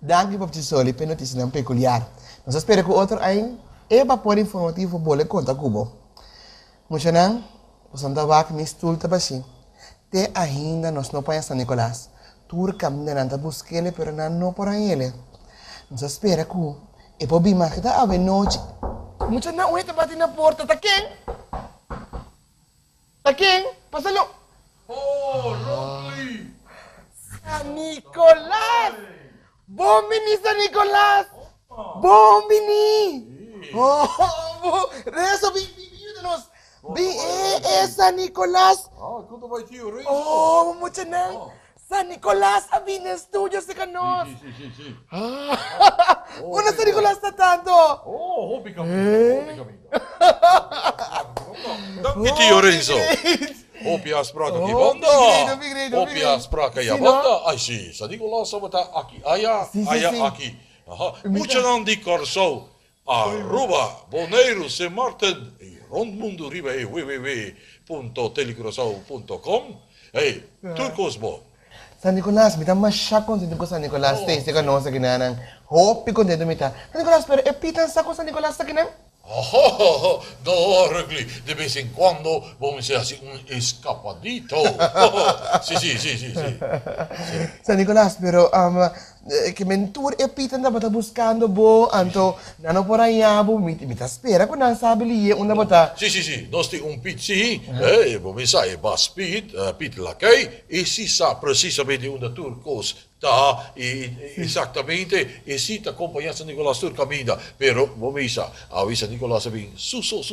Dank u por Chisoli, pero notícia não peculiar. Nós espera que o outro aí evapor informativo bole conta cubo. Muito não, o Santa Vaca me estulta baixinho. Te ainda nós não põe San Nicolás. Tur caminha nanta busquele, pero não por aí ele. Nós espera que o e poi bima que tá a noite. Muito não, ué, tá batendo na porta, tá quem? Tá quem? Pásalo. Oh, Rocky! San Nicolás! Bombini, San Nicolás! Bombini! Oh, reso, ayúdanos! San Nicolás! Ah, conta vai tio, Rei. Oh, mucho nang! San Nicolás, avines tuyo si kanos! Sì. Una San Nicolás na tanto! Oh, hobby capito. Danke tio Renzo. Opia spraka ki banda. Vigredo. Opia spraka ya Sì, banda. Ai sì, sa dico la sabata aki. Aya Sì. aki. Aha. Mucho non di corso. Arroba Boneiro se Martin rondmundo riba www.telecrosao.com. Hey, Turcosbo. San Nicolás, mita masya contento ko San Nicolás. Taste ka no sa ginanang. Hopi contento mita. San Nicolás, pero epitan sa ko San Nicolás sa ginang? Oh, no, Regli, de vez en cuando vamos a hacer un escapadito. Sí. San Nicolás, pero que mentur epitan na bata buscando bo, anto nano por allá bo, mita espera ko nang sabi liye una bata. Sì, nós temos um pizzi, vamos a speed, pit lacay, e si sa precisamente onde Turcos tá, exatamente, e si ta acompanha San Nicolás Tur caminha, pero vamos a avisa Nicolás bem, suso,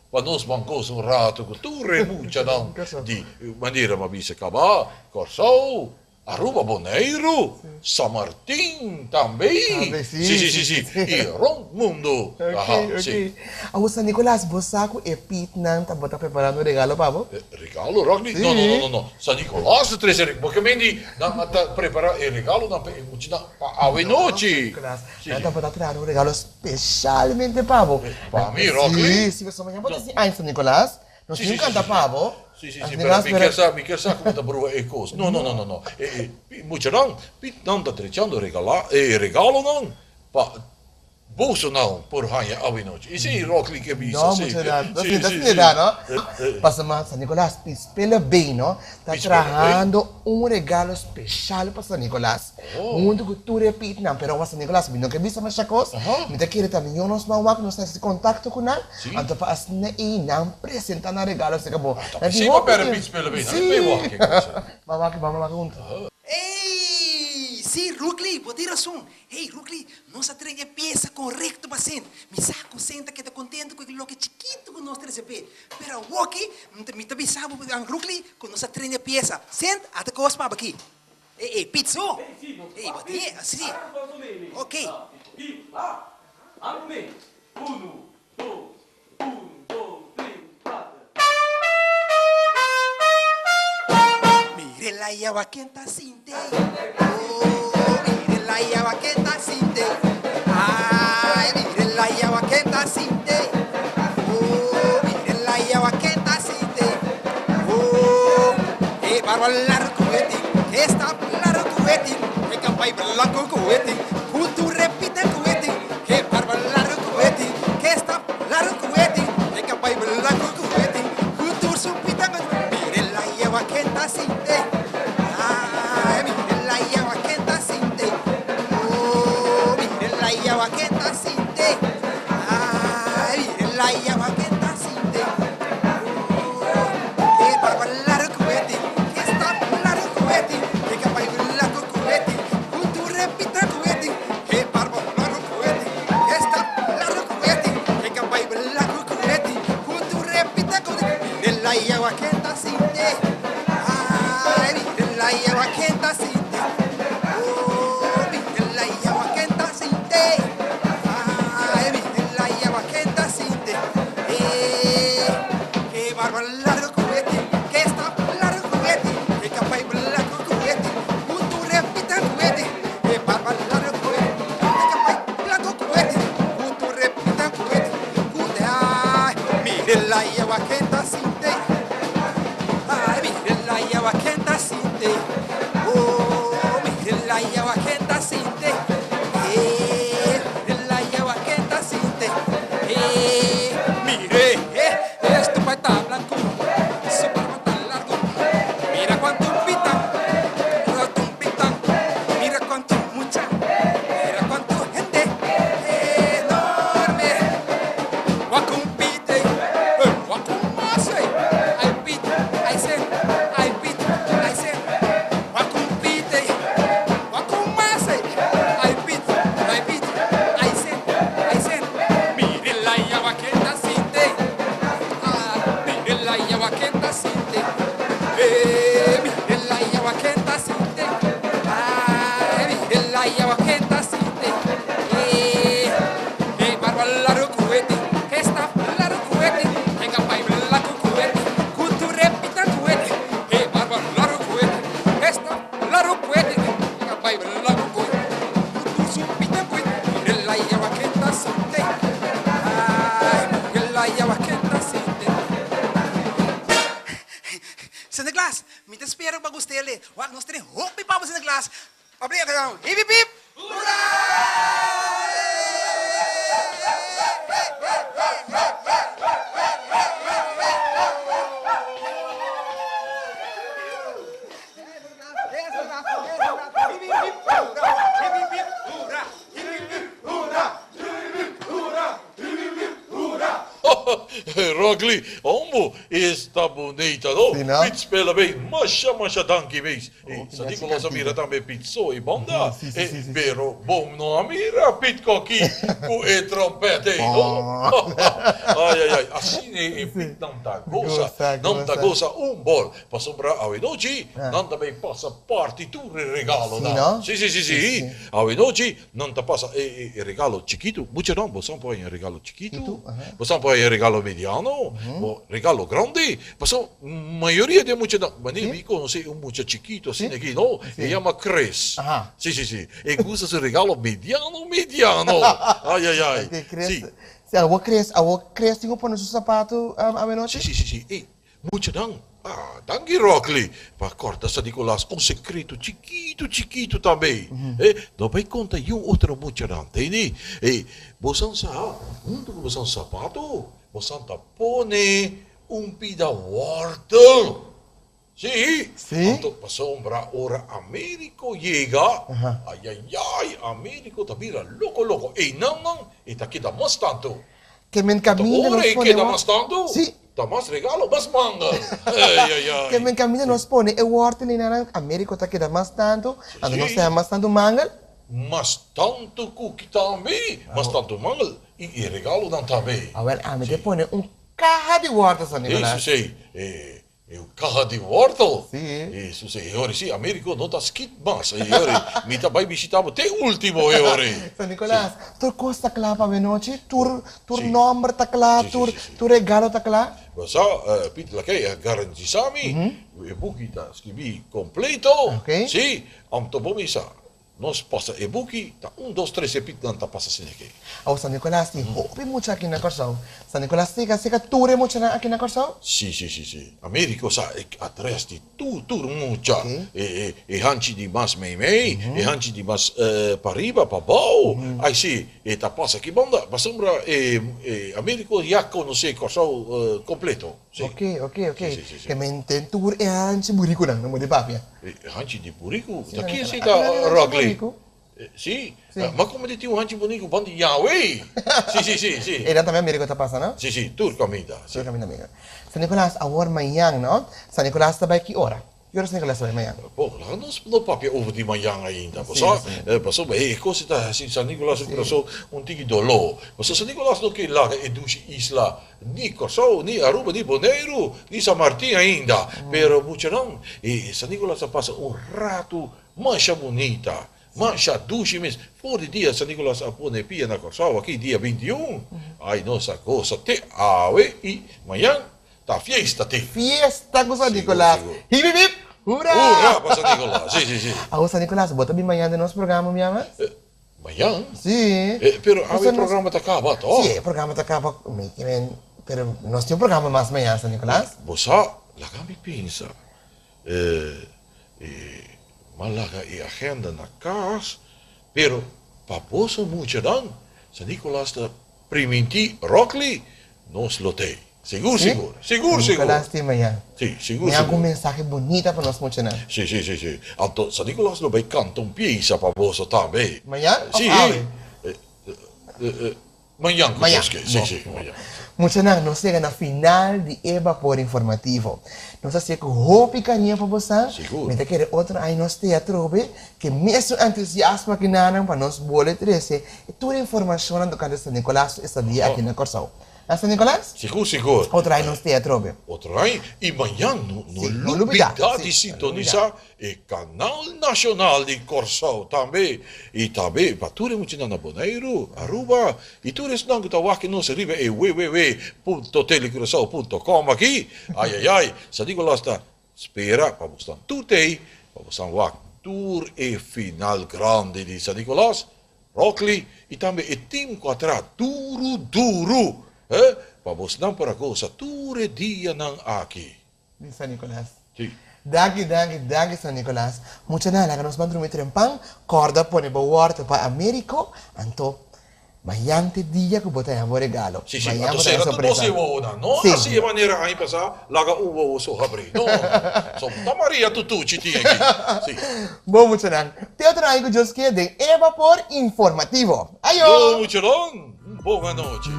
para nós bancos um rato, que tu remucha não, de maneira ma bisa acaba, Corsou, Aruba Boneiro, San Martín também. Sì. E Rondmundo. Okay. Ako San Nicolás, bosa ko epit nang tabata preparando regalo pa bo? Regalo, Ragni? No. San Nicolás, porque mendi na prepara il regalo na ave noci. Nang tabata preparando regalo specialmente pa bo. Pa mi, Ragni? Sì, so manhã bota assim, San Nicolás. Nós não canta pa bo. Sì, mi chiesa come da brua e cose. No. Mucho non, non da trecciando regalo non, pa bolso não, por hanha avinoci. E sì, Rockly che mi No, mucho da. Sì, no? Passa ma San Nicolás, spela bem, no? Tá trajando um regalo especial para San Nicolás. Mundo cultura pit não, pero San Nicolás, não que visa mais chacos. Me tá querendo também eu nos mawak nos nesse contato com nós. Anto pa as na e não apresenta na regalo se acabou. Sì, ma per pit spela bene, non è Mawak junto. Ei, sim, Rugli, vou ter razão. Ei, Rugli, nossa trem é peça correto para ser. Me saco senta que tá contente com aquilo que é chiquito que nós receber. Pero aqui, me também sabe, Rugli, com nossa trem é peça. Senta, até que eu para aqui. Ei, pizza. Ei, vou ter, assim. Ok. Mire la llave que está sin te. Mire la llave que está sin te. Ay, mire la llave que está sin te. Mire la llave que está sin te. Barba largo eti, que está largo eti, que campay blanco eti, junto repite eti, que barba largo eti, que está largo eti, que campay blanco eti, junto supita mire la llave que está sin te. Mire la llave que está sin te. Mire la llave que está sin te. Mire la llave que está sin te. Que barba largo eti, que está largo eti, que capaz blanco eti, junto repita eti, que barba largo eti, que está largo eti, que capaz blanco eti, junto repita eti. Mire la llave que está sin te. Mire la llave que está sin te. Mire la llave que está sin te. Mire la llave que está sin te. Que barba largo eti, que está largo eti, que capaz blanco eti, junto repita eti, que barba largo eti, que capaz blanco eti, junto repita eti, junto ay, mire la llave que está sin te. Ay, mire la llave que está sin te. Tere, wak nós Tere, hopi pamos in de glas. Obrigado, então. Hip, hip, hip. Rogli, como está bonita, não? Sim, não? Pizza pela bem, mancha, danke mês. E sa Nicolas Amira também pizza e banda. Sim. Pero bom não Amira, pit coqui, com e trompete, não? Ai, assim é pit não tá goza, bol. Passou para a noite, não também passa partitura regalo, Sim, não? não? Sim. A noite, não tá passa regalo chiquito, muito não, você põe regalo chiquito, você põe regalo mediano, o regalo grande, passou maioria de muito não, mas nem conhece um muito chiquito assim aqui, não? E chama Cres. Sim. E gosta do regalo mediano. Ai. Sim. Se a cres tem que pôr no seu sapato a noite? Sim. E muito não. Danke Rockley. Para corta sa Nicolas, um secreto chiquito também. Não vai contar outro muito não, entende? E você sabe, você sapato, você põe pida wortel. Sim. Então, passou para hora Américo chega. Ai, Américo tá vira louco. E não, e tá aqui dá mais tanto. Que men camina nos pone. Que dá mais tanto? Sim. Dá mais regalo, mais manga. Ai. Que men camina nos pone e wortel ni na Américo tá que dá mais tanto, ando não sei mais tanto mangal. Mas tanto cookie também, mas tanto manga e regalo não também. A me te pone carro de wortel só Nicolas. Isso sei. O carro de wortel? Sim. Isso sei. Ora, sim, Américo não tá skit mas. Ora, me tá vai visitar até último, ora. São Nicolas, tu costa claro para noite, tu nome tá claro, tu regalo tá claro. Mas Pete Lakay, garantisami, o buki tá escrevi completo. Ok. Sim, to bomisa. Nós passa e buki, tá 1, 2, 3 e Pete não tá passa assim aqui. São Nicolas, tem hopi muito aqui na Corsão. São Nicolas, tem que ture muito aqui na Corsão? Sim. Américo sa atrás de tudo muito. E hanchi de mas mei, e hanchi de mas para riba, para bau. Aí sim, e tá passa aqui banda, passamos Américo já conhece Corsão completo. Ok. Sim. Que men tem tour e hanci burico não mo de papia. Hanchi de Purico, Sim, daqui Nicolas. sim tá Rockley. Burico? Sim, mas como de um hanchi bonito, banda Yahweh. Sim. Era também Américo tá passando? Sim, tudo caminha. Sim, kami amigo. São Nicolas, awar mayang, no? São Nicolas tá que hora? Que horas Nicolas vai mayang? Bom, lá não papia over de manhã ainda. Passou bem, coisa tá assim, San Nicolas passou tiki dolor. Passou San Nicolas não que lá é duas isla, ni Corsão, ni Aruba, ni Bonaire, ni San Martín ainda. Pero muito não. E San Nicolas passa rato mancha bonita. Mancha duche mesmo. Por dia San Nicolas põe pia na Corsão aqui dia 21. Ai nossa coisa te ave e manhã tá fiesta te. Fiesta com São Nicolas. Hip. Ura, para San Nicolas. Sim. São Nicolas, bota bem manhã de nosso programa, minha mãe? Manhã? Sim. Pero o programa tá acabado, ó. Sim, o programa tá acabado. Pero nós temos programa mais manhã, São Nicolas? Você, lá me pensa. Malaga e agenda na casa, pero para você muito não, San Nicolas tá primiti Rockley, nós lotei. Seguro. Nicolas tem manhã. Sim, seguro. Tem alguma mensagem bonita para nós muito não? Sim. Então, San Nicolas não vai cantar pieza para você também. Manhã? Sim. Manhã. Sim, manhã. Muito não, nós chegamos na final de Evapor Informativo. Nós temos que roupa carinha para você. Seguro. Mas quer outro aí nós teatro que mesmo entusiasmo que nada para nós boleto trece e toda a informação do canto de San Nicolas está dia aqui na Corsão. San Nicolas? Seguro. Outro aí nós teatro. Outro aí, e manhã não no olvidar, de sintonizar o Canal Nacional de Corsão também. E também, para tudo muito na Bonaire, Aruba, e tudo isso não que está aqui no Riba é www.telecorsão.com aqui. Ai, San Nicolas está espera para mostrar tudo aí, para mostrar o tour e final grande de San Nicolas, Rockley, e também o time quadrado, duro. Para você não para coisa, tudo dia não aqui. San Nicolas. Sim. Danke, San Nicolas. Mucha nada, que nos van a meter en pan, corda pone bawarta pa Americo, anto. Mayante dia que botai a regalo. Sì, sì, Mayante ma tu sei tu non si vuole, no? Sì. Sì, maniera hai passato, la uvo so habri. No, insomma, Maria tu ci tieni. Sì. Bom, mucha nada. Te otra algo yo de Eva por informativo. Ayo! Yo, muchelón, buona noche.